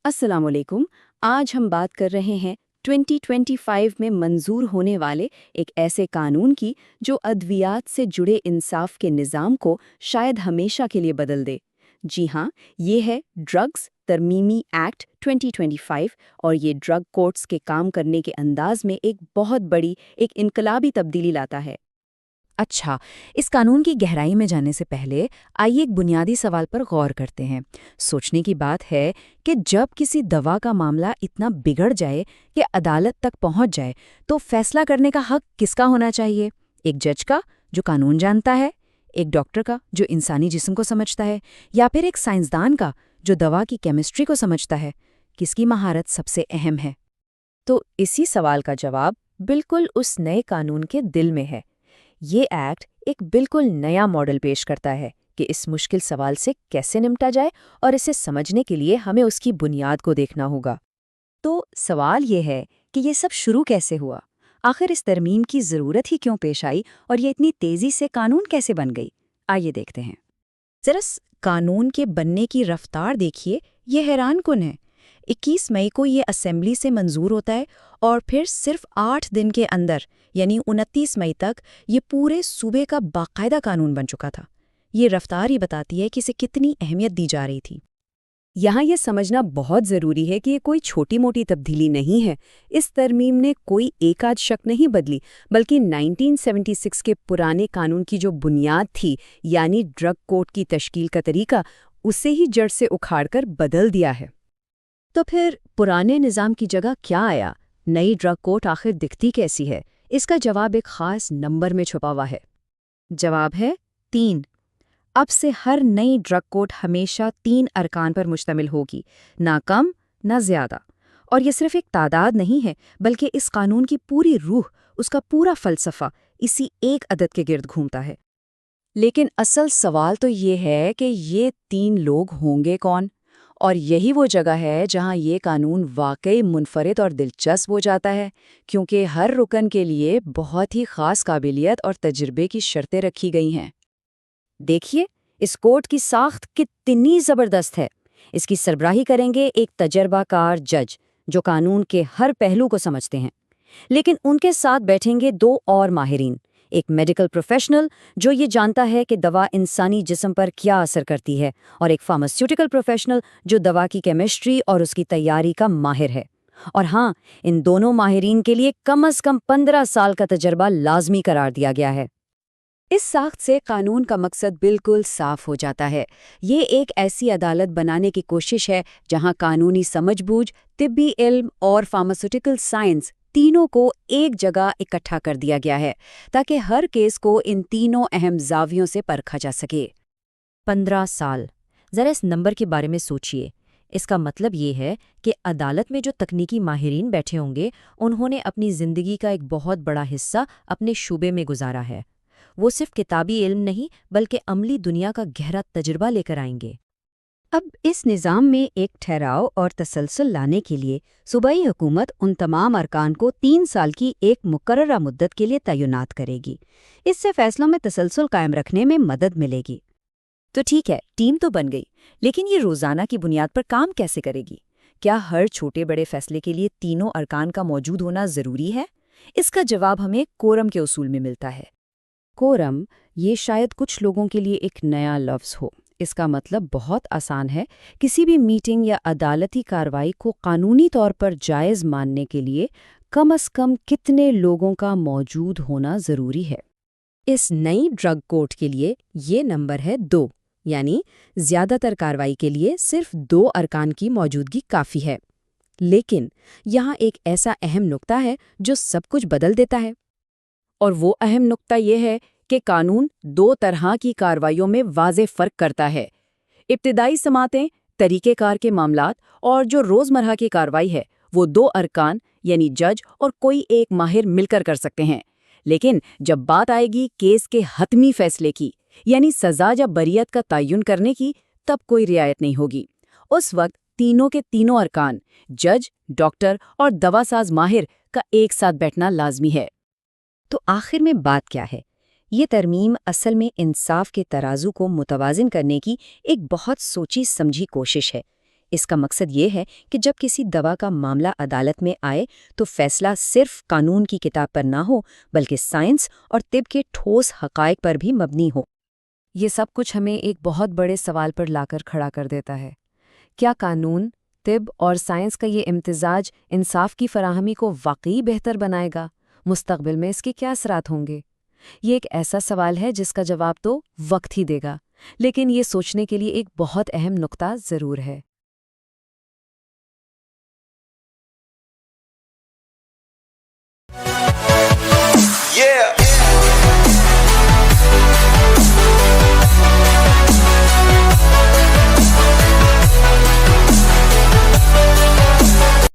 السلام علیکم۔ آج ہم بات کر رہے ہیں 2025 میں منظور ہونے والے ایک ایسے قانون کی جو ادویات سے جڑے انصاف کے نظام کو شاید ہمیشہ کے لیے بدل دے۔ جی ہاں، یہ ہے ڈرگز ترمیمی ایکٹ 2025، اور یہ ڈرگ کورٹس کے کام کرنے کے انداز میں ایک بہت بڑی، ایک انقلابی تبدیلی لاتا ہے۔ اچھا، اس قانون کی گہرائی میں جانے سے پہلے آئیے ایک بنیادی سوال پر غور کرتے ہیں۔ سوچنے کی بات ہے کہ جب کسی دوا کا معاملہ اتنا بگڑ جائے کہ عدالت تک پہنچ جائے تو فیصلہ کرنے کا حق کس کا ہونا چاہیے؟ ایک جج کا جو قانون جانتا ہے، ایک ڈاکٹر کا جو انسانی جسم کو سمجھتا ہے، یا پھر ایک سائنسدان کا جو دوا کی کیمسٹری کو سمجھتا ہے؟ کس کی مہارت سب سے اہم ہے؟ تو اسی سوال کا جواب بالکل اس نئے قانون کے دل میں ہے۔ یہ ایکٹ ایک بالکل نیا ماڈل پیش کرتا ہے کہ اس مشکل سوال سے کیسے نمٹا جائے، اور اسے سمجھنے کے لیے ہمیں اس کی بنیاد کو دیکھنا ہوگا۔ تو سوال یہ ہے کہ یہ سب شروع کیسے ہوا؟ آخر اس ترمیم کی ضرورت ہی کیوں پیش آئی، اور یہ اتنی تیزی سے قانون کیسے بن گئی؟ آئیے دیکھتے ہیں۔ ذرا قانون کے بننے کی رفتار دیکھیے، یہ حیران کن ہے۔ 21 مئی کو یہ اسمبلی سے منظور ہوتا ہے، اور پھر صرف 8 دن کے اندر یعنی 29 مئی تک یہ پورے صوبے کا باقاعدہ قانون بن چکا تھا۔ یہ رفتار ہی بتاتی ہے کہ اسے کتنی اہمیت دی جا رہی تھی۔ یہاں یہ سمجھنا بہت ضروری ہے کہ یہ کوئی چھوٹی موٹی تبدیلی نہیں ہے۔ اس ترمیم نے کوئی ایک آدھ شک نہیں بدلی، بلکہ 1976 کے پرانے قانون کی جو بنیاد تھی، یعنی ڈرگ کورٹ کی تشکیل کا طریقہ، اسے ہی جڑ سے اکھاڑ کر بدل دیا ہے۔ تو پھر پرانے نظام کی جگہ کیا آیا؟ نئی ڈرگ کورٹ آخر دکھتی کیسی ہے؟ اس کا جواب ایک خاص نمبر میں چھپا ہوا ہے۔ جواب ہے 3۔ اب سے ہر نئی ڈرگ کورٹ ہمیشہ 3 ارکان پر مشتمل ہوگی، نہ کم نہ زیادہ۔ اور یہ صرف ایک تعداد نہیں ہے، بلکہ اس قانون کی پوری روح، اس کا پورا فلسفہ اسی ایک عدد کے گرد گھومتا ہے۔ لیکن اصل سوال تو یہ ہے کہ یہ 3 لوگ ہوں گے کون؟ اور یہی وہ جگہ ہے جہاں یہ قانون واقعی منفرد اور دلچسپ ہو جاتا ہے، کیونکہ ہر رکن کے لیے بہت ہی خاص قابلیت اور تجربے کی شرطیں رکھی گئی ہیں۔ دیکھیے، اس کورٹ کی ساخت کتنی زبردست ہے۔ اس کی سربراہی کریں گے ایک تجربہ کار جج جو قانون کے ہر پہلو کو سمجھتے ہیں، لیکن ان کے ساتھ بیٹھیں گے 2 اور ماہرین، ایک میڈیکل پروفیشنل جو یہ جانتا ہے کہ دوا انسانی جسم پر کیا اثر کرتی ہے، اور ایک فارماسیوٹیکل پروفیشنل جو دوا کی کیمسٹری اور اس کی تیاری کا ماہر ہے۔ اور ہاں، ان دونوں ماہرین کے لیے کم از کم 15 سال کا تجربہ لازمی قرار دیا گیا ہے۔ اس ساخت سے قانون کا مقصد بالکل صاف ہو جاتا ہے۔ یہ ایک ایسی عدالت بنانے کی کوشش ہے جہاں قانونی سمجھ بوجھ، طبی علم اور فارماسیوٹیکل سائنس تینوں کو ایک جگہ اکٹھا کر دیا گیا ہے، تاکہ ہر کیس کو ان تینوں اہم زاویوں سے پرکھا جا سکے۔ 15 سال، ذرا اس نمبر کے بارے میں سوچئے۔ اس کا مطلب یہ ہے کہ عدالت میں جو تکنیکی ماہرین بیٹھے ہوں گے، انہوں نے اپنی زندگی کا ایک بہت بڑا حصہ اپنے شعبے میں گزارا ہے۔ وہ صرف کتابی علم نہیں بلکہ عملی دنیا کا گہرا تجربہ لے کر آئیں گے۔ اب اس نظام میں ایک ٹھہراؤ اور تسلسل لانے کے لیے صوبائی حکومت ان تمام ارکان کو 3 سال کی ایک مقررہ مدت کے لیے تعینات کرے گی۔ اس سے فیصلوں میں تسلسل قائم رکھنے میں مدد ملے گی۔ تو ٹھیک ہے، ٹیم تو بن گئی، لیکن یہ روزانہ کی بنیاد پر کام کیسے کرے گی؟ کیا ہر چھوٹے بڑے فیصلے کے لیے تینوں ارکان کا موجود ہونا ضروری ہے؟ اس کا جواب ہمیں کورم کے اصول میں ملتا ہے۔ کورم، یہ شاید کچھ لوگوں کے لیے ایک نیا لفظ ہو۔ اس کا مطلب بہت آسان ہے۔ کسی بھی میٹنگ یا عدالتی کارروائی کو قانونی طور پر جائز ماننے کے لیے کم از کم کتنے لوگوں کا موجود ہونا ضروری ہے۔ اس نئی ڈرگ کورٹ کے لیے یہ نمبر ہے 2، یعنی زیادہ تر کارروائی کے لیے صرف 2 ارکان کی موجودگی کافی ہے۔ لیکن یہاں ایک ایسا اہم نقطہ ہے جو سب کچھ بدل دیتا ہے۔ اور وہ اہم نقطہ یہ ہے کہ قانون 2 طرح کی کارروائیوں میں واضح فرق کرتا ہے۔ ابتدائی سماعتیں، طریقہ کار کے معاملات، اور جو روزمرہ کی کارروائی ہے وہ 2 ارکان یعنی جج اور کوئی ایک ماہر مل کر سکتے ہیں۔ لیکن جب بات آئے گی کیس کے حتمی فیصلے کی، یعنی سزا یا بریت کا تعین کرنے کی، تب کوئی رعایت نہیں ہوگی۔ اس وقت تینوں کے تینوں ارکان، جج، ڈاکٹر اور دواساز ماہر کا ایک ساتھ بیٹھنا لازمی ہے۔ تو آخر میں بات کیا ہے؟ یہ ترمیم اصل میں انصاف کے ترازو کو متوازن کرنے کی ایک بہت سوچی سمجھی کوشش ہے۔ اس کا مقصد یہ ہے کہ جب کسی دوا کا معاملہ عدالت میں آئے تو فیصلہ صرف قانون کی کتاب پر نہ ہو بلکہ سائنس اور طب کے ٹھوس حقائق پر بھی مبنی ہو۔ یہ سب کچھ ہمیں ایک بہت بڑے سوال پر لا کر کھڑا کر دیتا ہے۔ کیا قانون، طب اور سائنس کا یہ امتزاج انصاف کی فراہمی کو واقعی بہتر بنائے گا؟ مستقبل میں اس کے کیا اثرات ہوں گے؟ یہ ایک ایسا سوال ہے جس کا جواب تو وقت ہی دے گا، لیکن یہ سوچنے کے لیے ایک بہت اہم نقطہ ضرور ہے۔ Yeah.